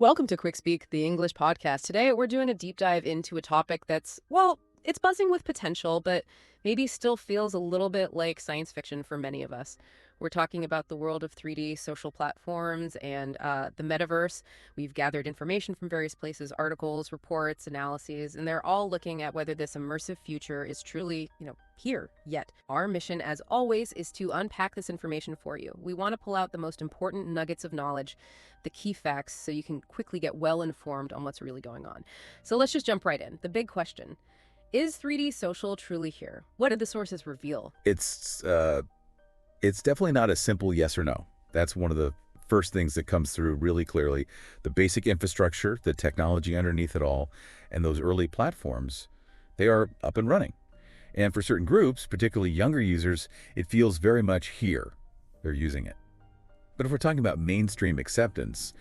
Welcome to Quick Speak, the English podcast. Today, we're doing a deep dive into a topic that's, well, it's buzzing with potential, but maybe still feels a little bit like science fiction for many of us. We're talking about the world of 3D social platforms and the metaverse. We've gathered information from various places, articles, reports, analyses, and they're all looking at whether this immersive future is truly, here yet. Our mission, as always, is to unpack this information for you. We want to pull out the most important nuggets of knowledge, the key facts, so you can quickly get well informed on what's really going on. So let's just jump right in. The big question: is 3D social truly here? What did the sources reveal? It's definitely not a simple yes or no. That's one of the first things that comes through really clearly. The basic infrastructure, the technology underneath it all, and those early platforms, they are up and running. And for certain groups, particularly younger users, it feels very much here. They're using it. But if we're talking about mainstream acceptance,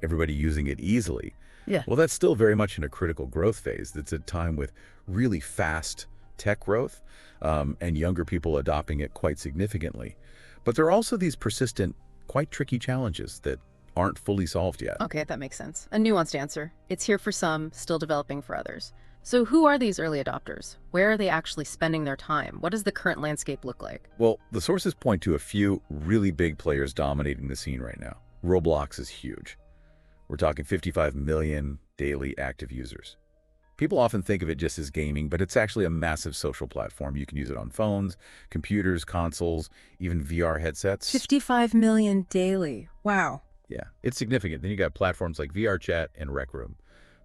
everybody using it easily, Yeah. well, that's still very much in a critical growth phase. It's a time with really fast tech growth and younger people adopting it quite significantly. But there are also these persistent, quite tricky challenges that aren't fully solved yet. Okay, that makes sense. A nuanced answer. It's here for some, still developing for others. So who are these early adopters? Where are they actually spending their time? What does the current landscape look like? Well, the sources point to a few really big players dominating the scene right now. Roblox is huge. We're talking 55 million daily active users. People often think of it just as gaming, but it's actually a massive social platform. You can use it on phones, computers, consoles, even VR headsets. 55 million daily. Wow. Yeah, it's significant. Then you got platforms like VRChat and Rec Room.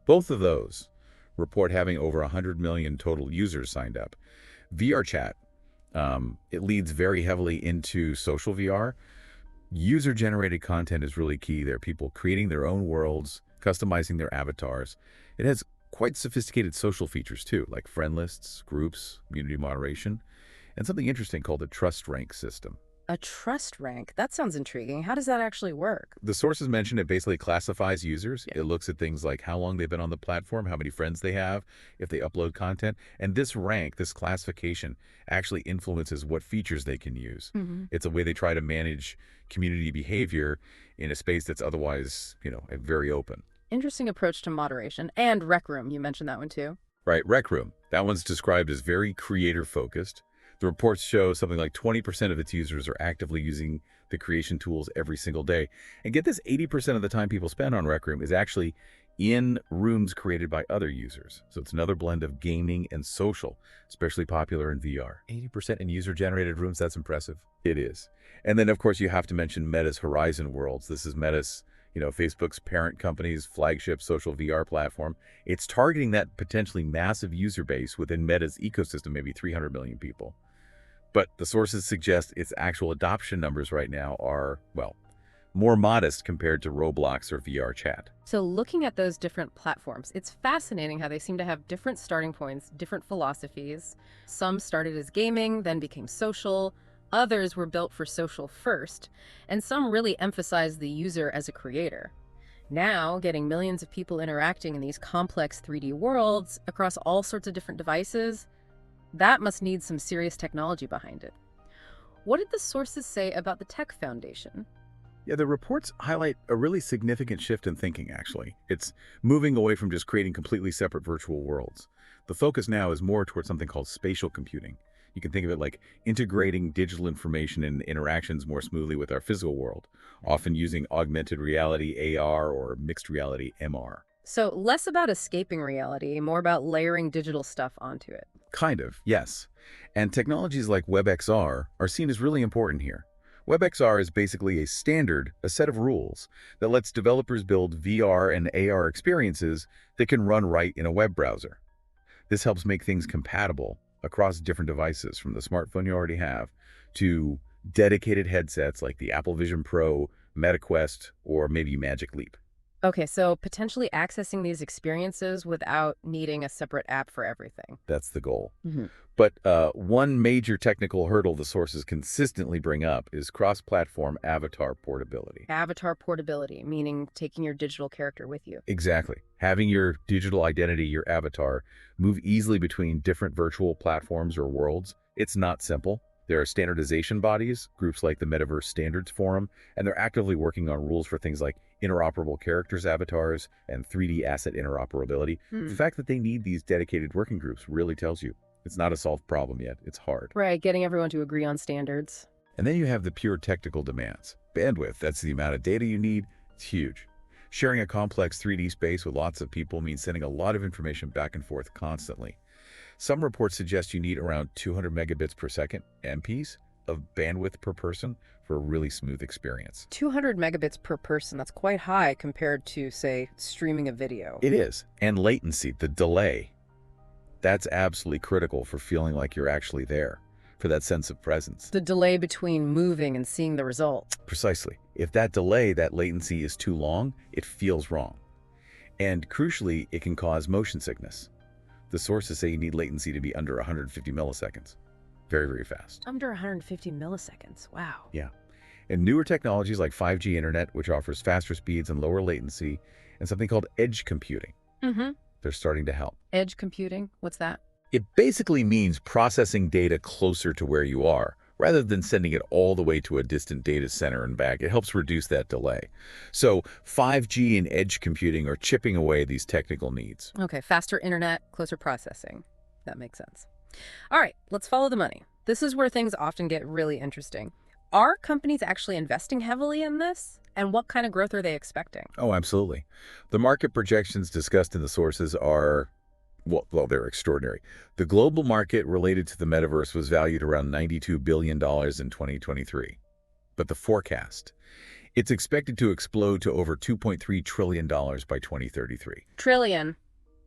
Both of those report having over 100 million total users signed up. VRChat, it leads very heavily into social VR. User-generated content is really key there. People creating their own worlds, customizing their avatars. It has quite sophisticated social features too, like friend lists, groups, community moderation, and something interesting called a trust rank system. A trust rank? That sounds intriguing. How does that actually work? The sources mention it basically classifies users. Yeah. It looks at things like how long they've been on the platform, how many friends they have, if they upload content. And this rank, this classification, actually influences what features they can use. It's a way they try to manage community behavior in a space that's otherwise, very open. Interesting approach to moderation. And Rec Room, you mentioned that one too. Right, Rec Room. That one's described as very creator-focused. The reports show something like 20% of its users are actively using the creation tools every single day. And get this, 80% of the time people spend on Rec Room is actually in rooms created by other users. So it's another blend of gaming and social, especially popular in VR. 80% in user-generated rooms, that's impressive. It is. And then, of course, you have to mention Meta's Horizon Worlds. This is Meta's Facebook's parent company's flagship social VR platform. It's targeting that potentially massive user base within Meta's ecosystem, maybe 300 million people. But the sources suggest its actual adoption numbers right now are, well, more modest compared to Roblox or VRChat. So looking at those different platforms, it's fascinating how they seem to have different starting points, different philosophies. Some started as gaming, then became social. Others were built for social first, and some really emphasize the user as a creator. Now, getting millions of people interacting in these complex 3D worlds across all sorts of different devices, that must need some serious technology behind it. What did the sources say about the tech foundation? Yeah, the reports highlight a really significant shift in thinking, actually. It's moving away from just creating completely separate virtual worlds. The focus now is more towards something called spatial computing. You can think of it like integrating digital information and interactions more smoothly with our physical world, often using augmented reality, AR, or mixed reality, MR. So less about escaping reality, more about layering digital stuff onto it. Kind of, yes. And technologies like WebXR are seen as really important here. WebXR is basically a standard, a set of rules that lets developers build VR and AR experiences that can run right in a web browser. This helps make things compatible across different devices, from the smartphone you already have to dedicated headsets like the Apple Vision Pro, MetaQuest, or maybe Magic Leap. Okay, so potentially accessing these experiences without needing a separate app for everything. That's the goal. Mm-hmm. But one major technical hurdle the sources consistently bring up is cross-platform avatar portability. Avatar portability, meaning taking your digital character with you. Exactly. Having your digital identity, your avatar, move easily between different virtual platforms or worlds. It's not simple. There are standardization bodies, groups like the Metaverse Standards Forum, and they're actively working on rules for things like interoperable characters avatars, and 3D asset interoperability. The fact that they need these dedicated working groups really tells you it's not a solved problem yet. It's hard. Right, getting everyone to agree on standards. And then you have the pure technical demands. Bandwidth, that's the amount of data you need. It's huge. Sharing a complex 3D space with lots of people means sending a lot of information back and forth constantly. Some reports suggest you need around 200 megabits per second, MPs, of bandwidth per person for a really smooth experience. 200 megabits per person, that's quite high compared to, say, streaming a video. It is. And latency, the delay, that's absolutely critical for feeling like you're actually there, for that sense of presence. The delay between moving and seeing the result. Precisely. If that delay, that latency is too long, it feels wrong. And crucially, it can cause motion sickness. The sources say you need latency to be under 150 milliseconds. Very, very fast. Under 150 milliseconds. Wow. Yeah. And newer technologies like 5G internet, which offers faster speeds and lower latency, and something called edge computing, they're starting to help. Edge computing? What's that? It basically means processing data closer to where you are, rather than sending it all the way to a distant data center and back. It helps reduce that delay. So 5G and edge computing are chipping away these technical needs. Okay, faster internet, closer processing. That makes sense. All right, let's follow the money. This is where things often get really interesting. Are companies actually investing heavily in this? And what kind of growth are they expecting? Oh, absolutely. The market projections discussed in the sources are, well, they're extraordinary. The global market related to the metaverse was valued around $92 billion in 2023. But the forecast, it's expected to explode to over $2.3 trillion by 2033. Trillion.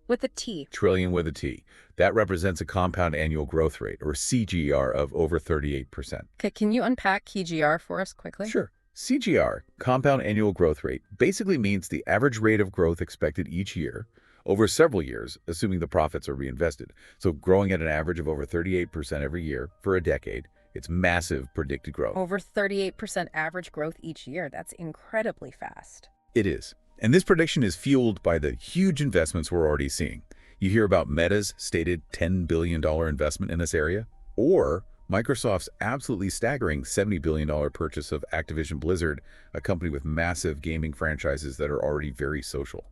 With a T. Trillion with a T. That represents a compound annual growth rate, or CGR, of over 38%. Okay, can you unpack KGR for us quickly? Sure. CGR, compound annual growth rate, basically means the average rate of growth expected each year over several years, assuming the profits are reinvested. So growing at an average of over 38% every year for a decade, it's massive predicted growth. Over 38% average growth each year. That's incredibly fast. It is. And this prediction is fueled by the huge investments we're already seeing. You hear about Meta's stated $10 billion investment in this area, or Microsoft's absolutely staggering $70 billion purchase of Activision Blizzard, a company with massive gaming franchises that are already very social.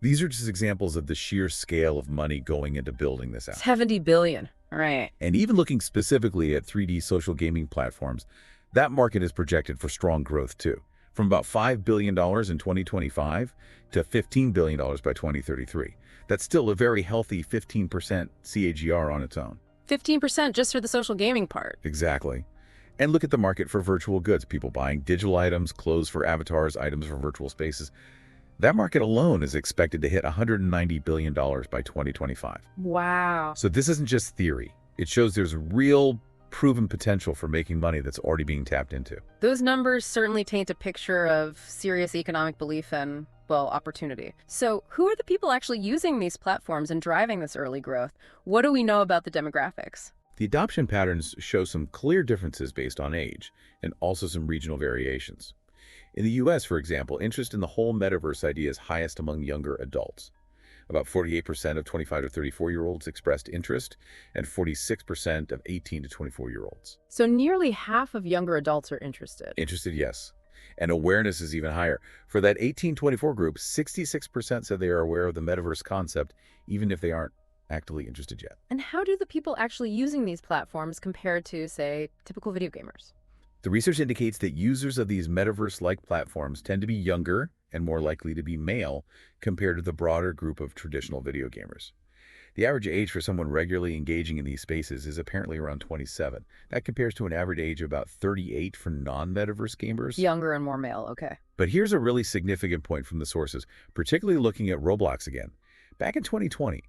These are just examples of the sheer scale of money going into building this out. 70 billion. Right. And even looking specifically at 3D social gaming platforms, that market is projected for strong growth too. From about $5 billion in 2025 to $15 billion by 2033. That's still a very healthy 15% CAGR on its own. 15% just for the social gaming part. Exactly. And look at the market for virtual goods, people buying digital items, clothes for avatars, items for virtual spaces. That market alone is expected to hit $190 billion by 2025. Wow. So this isn't just theory. It shows there's real proven potential for making money that's already being tapped into. Those numbers certainly paint a picture of serious economic belief and, well, opportunity. So who are the people actually using these platforms and driving this early growth? What do we know about the demographics? The adoption patterns show some clear differences based on age, and also some regional variations. In the US, for example, interest in the whole metaverse idea is highest among younger adults. About 48% of 25 to 34-year-olds expressed interest, and 46% of 18 to 24-year-olds. So nearly half of younger adults are interested. Interested, yes. And awareness is even higher. For that 18-24 group, 66% said they are aware of the metaverse concept, even if they aren't actively interested yet. And how do the people actually using these platforms compare to, say, typical video gamers? The research indicates that users of these metaverse-like platforms tend to be younger and more likely to be male compared to the broader group of traditional video gamers. The average age for someone regularly engaging in these spaces is apparently around 27. That compares to an average age of about 38 for non-metaverse gamers. Younger and more male, okay. But here's a really significant point from the sources, particularly looking at Roblox again. Back in 2020,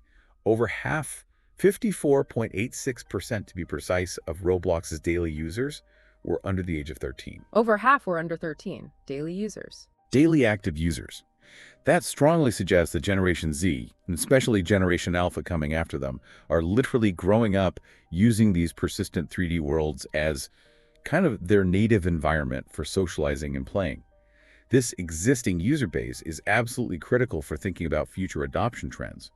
over half, 54.86% to be precise, of Roblox's daily users were under the age of 13. Over half were under 13, daily users. Daily active users. That strongly suggests that Generation Z, and especially Generation Alpha coming after them, are literally growing up using these persistent 3D worlds as kind of their native environment for socializing and playing. This existing user base is absolutely critical for thinking about future adoption trends.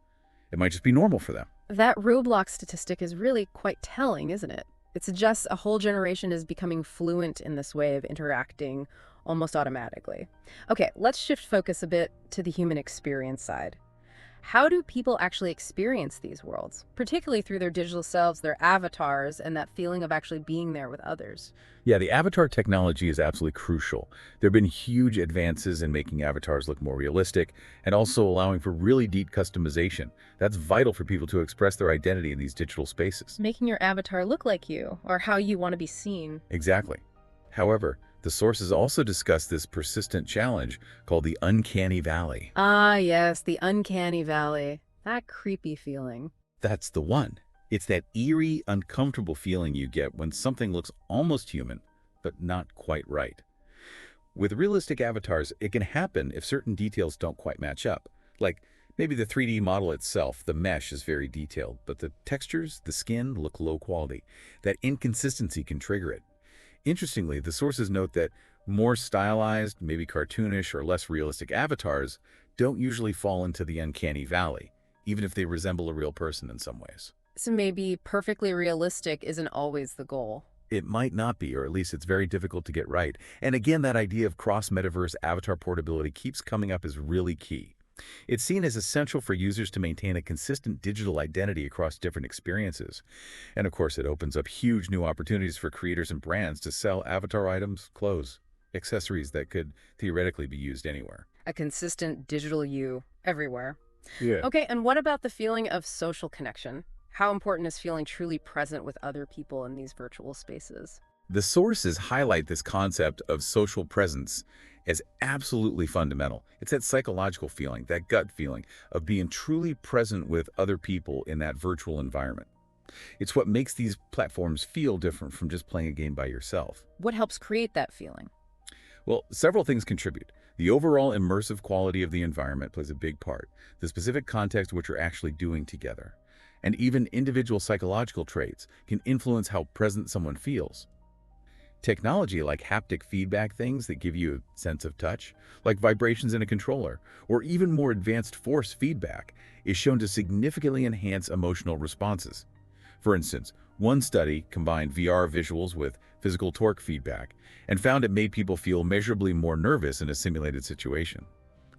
It might just be normal for them. That Roblox statistic is really quite telling, isn't it? It suggests a whole generation is becoming fluent in this way of interacting almost automatically. Okay, let's shift focus a bit to the human experience side. How do people actually experience these worlds, particularly through their digital selves, their avatars, and that feeling of actually being there with others? Yeah, the avatar technology is absolutely crucial. There have been huge advances in making avatars look more realistic and also allowing for really deep customization. That's vital for people to express their identity in these digital spaces. Making your avatar look like you, or how you want to be seen. Exactly. However, the sources also discuss this persistent challenge called the uncanny valley. Ah, yes, the uncanny valley. That creepy feeling. That's the one. It's that eerie, uncomfortable feeling you get when something looks almost human, but not quite right. With realistic avatars, it can happen if certain details don't quite match up. Like maybe the 3D model itself, the mesh is very detailed, but the textures, the skin look low quality. That inconsistency can trigger it. Interestingly, the sources note that more stylized, maybe cartoonish or less realistic avatars don't usually fall into the uncanny valley, even if they resemble a real person in some ways. So maybe perfectly realistic isn't always the goal. It might not be, or at least it's very difficult to get right. And again, that idea of cross-metaverse avatar portability keeps coming up as really key. It's seen as essential for users to maintain a consistent digital identity across different experiences. And of course, it opens up huge new opportunities for creators and brands to sell avatar items, clothes, accessories that could theoretically be used anywhere. A consistent digital you everywhere. Yeah. Okay, and what about the feeling of social connection? How important is feeling truly present with other people in these virtual spaces? The sources highlight this concept of social presence as absolutely fundamental. It's that psychological feeling, that gut feeling of being truly present with other people in that virtual environment. It's what makes these platforms feel different from just playing a game by yourself. What helps create that feeling? Well, several things contribute. The overall immersive quality of the environment plays a big part, the specific context which you're actually doing together. And even individual psychological traits can influence how present someone feels. Technology like haptic feedback things that give you a sense of touch, like vibrations in a controller, or even more advanced force feedback, is shown to significantly enhance emotional responses. For instance, one study combined VR visuals with physical torque feedback and found it made people feel measurably more nervous in a simulated situation.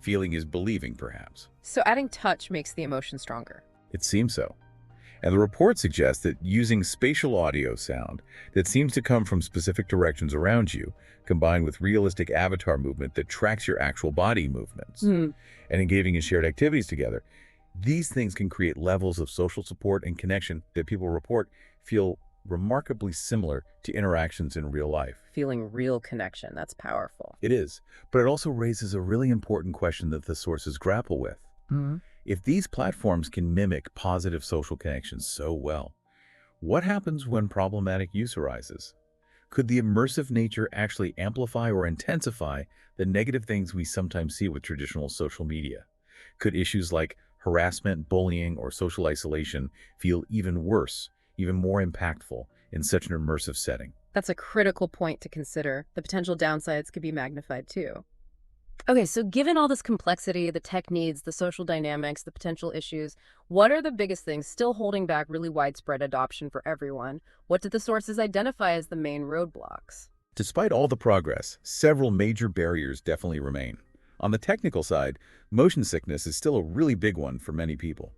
Feeling is believing, perhaps. So adding touch makes the emotion stronger. It seems so. And the report suggests that using spatial audio sound that seems to come from specific directions around you, combined with realistic avatar movement that tracks your actual body movements, and engaging in shared activities together, these things can create levels of social support and connection that people report feel remarkably similar to interactions in real life. Feeling real connection, that's powerful. It is, but it also raises a really important question that the sources grapple with. If these platforms can mimic positive social connections so well, what happens when problematic use arises? Could the immersive nature actually amplify or intensify the negative things we sometimes see with traditional social media? Could issues like harassment, bullying, or social isolation feel even worse, even more impactful in such an immersive setting? That's a critical point to consider. The potential downsides could be magnified too. Okay, so given all this complexity, the tech needs, the social dynamics, the potential issues, what are the biggest things still holding back really widespread adoption for everyone? What did the sources identify as the main roadblocks? Despite all the progress, several major barriers definitely remain. On the technical side, motion sickness is still a really big one for many people.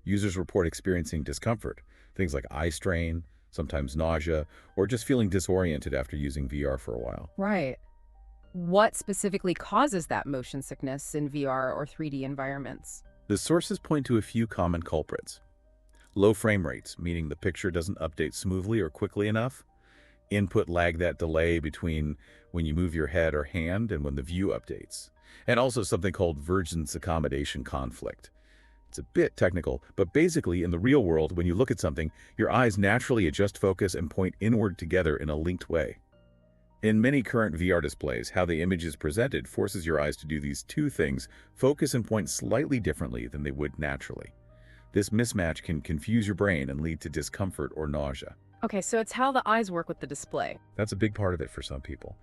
Users report experiencing discomfort, things like eye strain, sometimes nausea, or just feeling disoriented after using VR for a while. Right. What specifically causes that motion sickness in VR or 3D environments? The sources point to a few common culprits. Low frame rates, meaning the picture doesn't update smoothly or quickly enough. Input lag, that delay between when you move your head or hand and when the view updates. And also something called vergence accommodation conflict. It's a bit technical, but basically in the real world, when you look at something, your eyes naturally adjust focus and point inward together in a linked way. In many current VR displays, how the image is presented forces your eyes to do these two things, focus and point slightly differently than they would naturally. This mismatch can confuse your brain and lead to discomfort or nausea. Okay, so it's how the eyes work with the display. That's a big part of it for some people.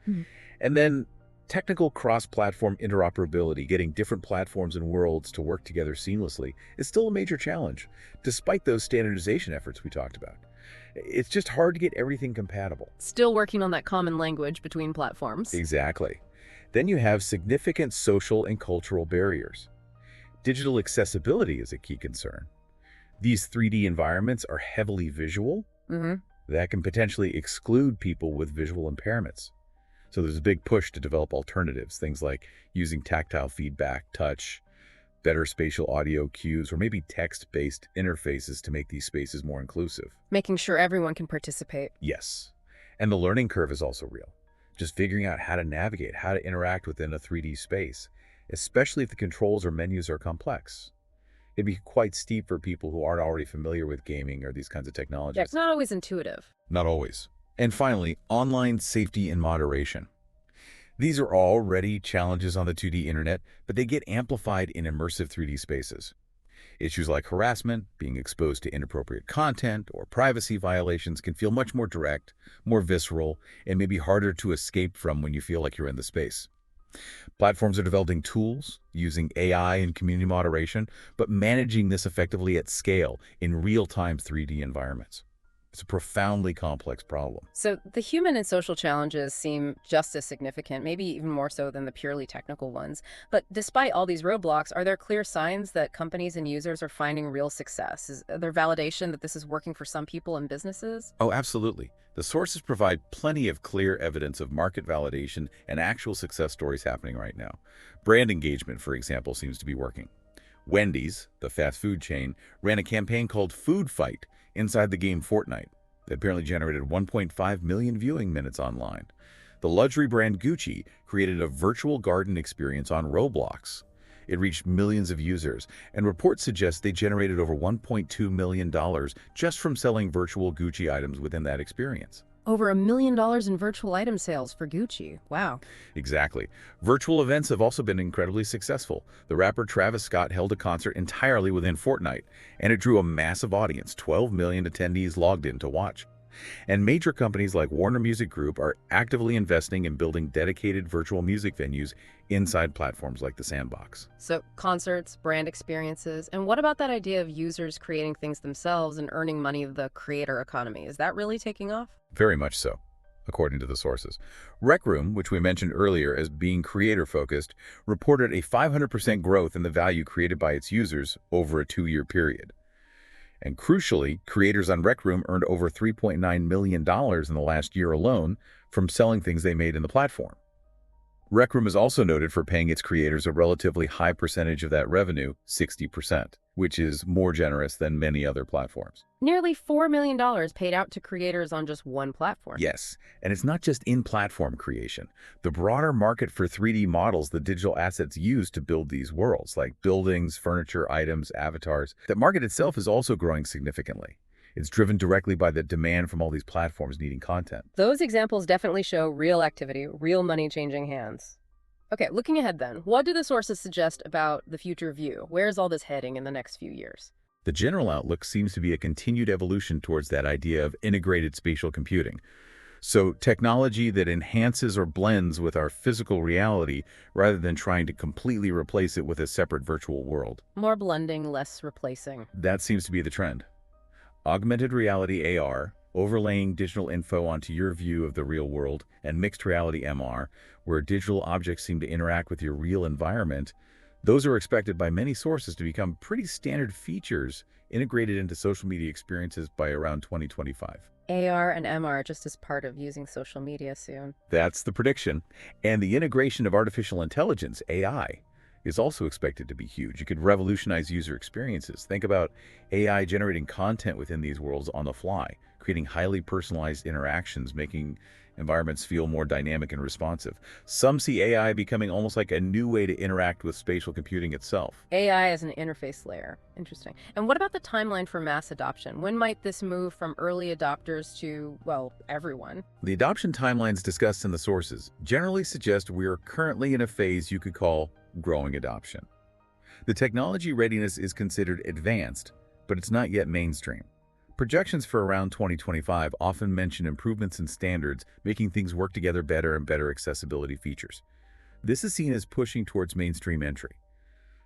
And then technical cross-platform interoperability, getting different platforms and worlds to work together seamlessly, is still a major challenge, despite those standardization efforts we talked about. It's just hard to get everything compatible. Still working on that common language between platforms. Exactly. Then you have significant social and cultural barriers. Digital accessibility is a key concern. These 3D environments are heavily visual. Hmm. That can potentially exclude people with visual impairments. So there's a big push to develop alternatives, things like using tactile feedback, touch, better spatial audio cues, or maybe text-based interfaces to make these spaces more inclusive. Making sure everyone can participate. Yes. And the learning curve is also real. Just figuring out how to navigate, how to interact within a 3D space, especially if the controls or menus are complex. It'd be quite steep for people who aren't already familiar with gaming or these kinds of Yeah, it's technologies. not always intuitive. Not always. And finally, online safety and moderation. These are already challenges on the 2D internet, but they get amplified in immersive 3D spaces. Issues like harassment, being exposed to inappropriate content, or privacy violations can feel much more direct, more visceral, and maybe harder to escape from when you feel like you're in the space. Platforms are developing tools, using AI and community moderation, but managing this effectively at scale in real-time 3D environments. It's a profoundly complex problem. So the human and social challenges seem just as significant, maybe even more so than the purely technical ones. But despite all these roadblocks, are there clear signs that companies and users are finding real success? Is there validation that this is working for some people and businesses? Oh, absolutely. The sources provide plenty of clear evidence of market validation and actual success stories happening right now. Brand engagement, for example, seems to be working. Wendy's, the fast food chain, ran a campaign called Food Fight inside the game Fortnite that apparently generated 1.5 million viewing minutes online. The luxury brand Gucci created a virtual garden experience on Roblox. It reached millions of users, and reports suggest they generated over $1.2 million just from selling virtual Gucci items within that experience. Over $1 million in virtual item sales for Gucci. Wow. Exactly. Virtual events have also been incredibly successful. The rapper Travis Scott held a concert entirely within Fortnite, and it drew a massive audience. 12 million attendees logged in to watch. And major companies like Warner Music Group are actively investing in building dedicated virtual music venues inside platforms like the Sandbox. So concerts, brand experiences, and what about that idea of users creating things themselves and earning money, the creator economy? Is that really taking off? Very much so, according to the sources. Rec Room, which we mentioned earlier as being creator-focused, reported a 500% growth in the value created by its users over a 2-year period. And crucially, creators on Rec Room earned over $3.9 million in the last year alone from selling things they made in the platform. Rec Room is also noted for paying its creators a relatively high percentage of that revenue, 60%, which is more generous than many other platforms. Nearly $4 million paid out to creators on just one platform. Yes, and it's not just in-platform creation. The broader market for 3D models the digital assets use to build these worlds, like buildings, furniture, items, avatars, that market itself is also growing significantly. It's driven directly by the demand from all these platforms needing content. Those examples definitely show real activity, real money changing hands. Okay, looking ahead then, what do the sources suggest about the future view? Where's all this heading in the next few years? The general outlook seems to be a continued evolution towards that idea of integrated spatial computing. So technology that enhances or blends with our physical reality rather than trying to completely replace it with a separate virtual world. More blending, less replacing. That seems to be the trend. Augmented reality AR, overlaying digital info onto your view of the real world, and mixed reality MR, where digital objects seem to interact with your real environment, those are expected by many sources to become pretty standard features integrated into social media experiences by around 2025. AR and MR just as part of using social media soon. That's the prediction. And the integration of artificial intelligence, AI, is also expected to be huge. It could revolutionize user experiences. Think about AI generating content within these worlds on the fly, creating highly personalized interactions, making environments feel more dynamic and responsive. Some see AI becoming almost like a new way to interact with spatial computing itself. AI as an interface layer. Interesting. And what about the timeline for mass adoption? When might this move from early adopters to, well, everyone? The adoption timelines discussed in the sources generally suggest we are currently in a phase you could call growing adoption. The technology readiness is considered advanced, but it's not yet mainstream. Projections for around 2025 often mention improvements in standards, making things work together better and better accessibility features. This is seen as pushing towards mainstream entry.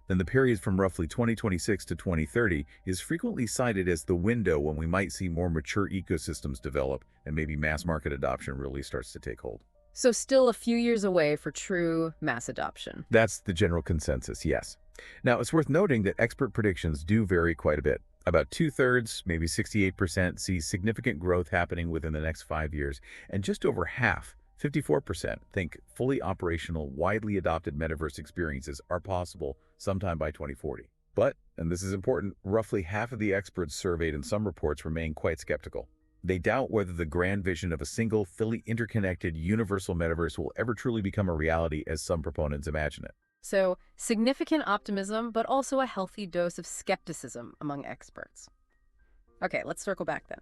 Then the period from roughly 2026 to 2030 is frequently cited as the window when we might see more mature ecosystems develop and maybe mass market adoption really starts to take hold. So still a few years away for true mass adoption. That's the general consensus, yes. Now, it's worth noting that expert predictions do vary quite a bit. About two-thirds, maybe 68%, see significant growth happening within the next 5 years, and just over half, 54%, think fully operational, widely adopted metaverse experiences are possible sometime by 2040. But, and this is important, roughly half of the experts surveyed in some reports remain quite skeptical. They doubt whether the grand vision of a single, fully interconnected, universal metaverse will ever truly become a reality as some proponents imagine it. So significant optimism, but also a healthy dose of skepticism among experts. Okay, let's circle back then.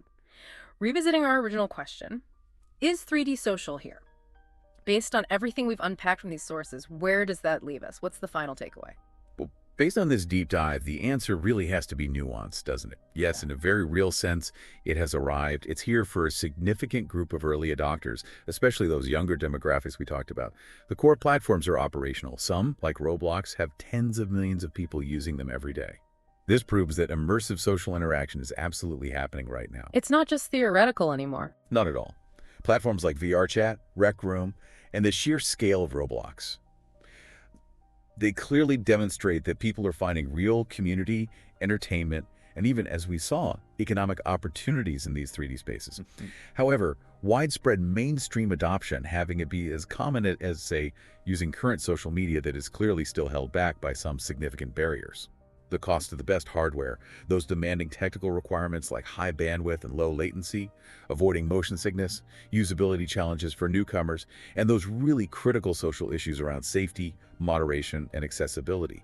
Revisiting our original question, is 3D social here? Based on everything we've unpacked from these sources, where does that leave us? What's the final takeaway? Well, based on this deep dive, the answer really has to be nuanced, doesn't it? Yes, in a very real sense, it has arrived. It's here for a significant group of early adopters, especially those younger demographics we talked about. The core platforms are operational. Some, like Roblox, have tens of millions of people using them every day. This proves that immersive social interaction is absolutely happening right now. It's not just theoretical anymore. Not at all. Platforms like VRChat, Rec Room, and the sheer scale of Roblox, they clearly demonstrate that people are finding real community, entertainment, and even, as we saw, economic opportunities in these 3D spaces. However, widespread mainstream adoption, having it be as common as, say, using current social media, that is clearly still held back by some significant barriers. The cost of the best hardware, those demanding technical requirements like high bandwidth and low latency, avoiding motion sickness, usability challenges for newcomers, and those really critical social issues around safety, moderation, and accessibility.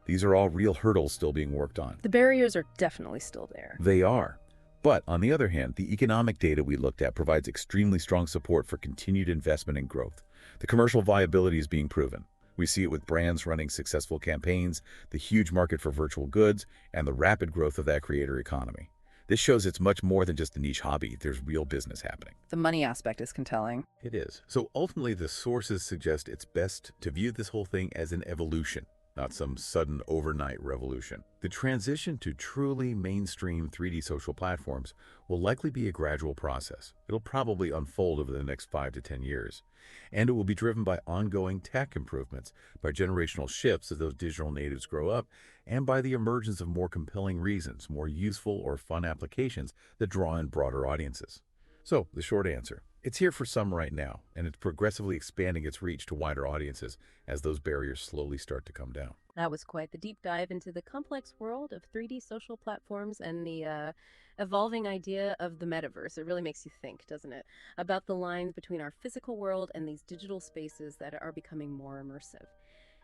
These are all real hurdles still being worked on. The barriers are definitely still there. They are. But on the other hand, the economic data we looked at provides extremely strong support for continued investment and growth. The commercial viability is being proven. We see it with brands running successful campaigns, the huge market for virtual goods, and the rapid growth of that creator economy. This shows it's much more than just a niche hobby. There's real business happening. The money aspect is compelling. It is. So ultimately, the sources suggest it's best to view this whole thing as an evolution, not some sudden overnight revolution. The transition to truly mainstream 3D social platforms will likely be a gradual process. It'll probably unfold over the next 5 to 10 years. And it will be driven by ongoing tech improvements, by generational shifts as those digital natives grow up, and by the emergence of more compelling reasons, more useful or fun applications that draw in broader audiences. So, the short answer, it's here for some right now, and it's progressively expanding its reach to wider audiences as those barriers slowly start to come down. That was quite the deep dive into the complex world of 3D social platforms and the evolving idea of the metaverse. It really makes you think, doesn't it, about the lines between our physical world and these digital spaces that are becoming more immersive.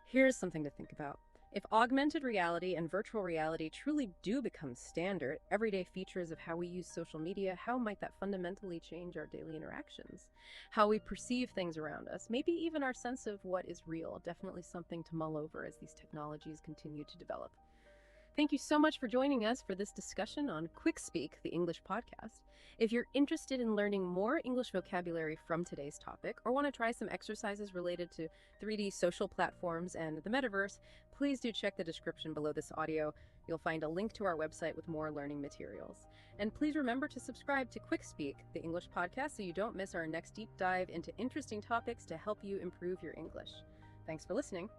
Here's something to think about. If augmented reality and virtual reality truly do become standard, everyday features of how we use social media, how might that fundamentally change our daily interactions? How we perceive things around us, maybe even our sense of what is real. Definitely something to mull over as these technologies continue to develop. Thank you so much for joining us for this discussion on Quick Speak, the English podcast. If you're interested in learning more English vocabulary from today's topic, or want to try some exercises related to 3D social platforms and the metaverse, please do check the description below this audio. You'll find a link to our website with more learning materials. And please remember to subscribe to Quick Speak, the English podcast, so you don't miss our next deep dive into interesting topics to help you improve your English. Thanks for listening.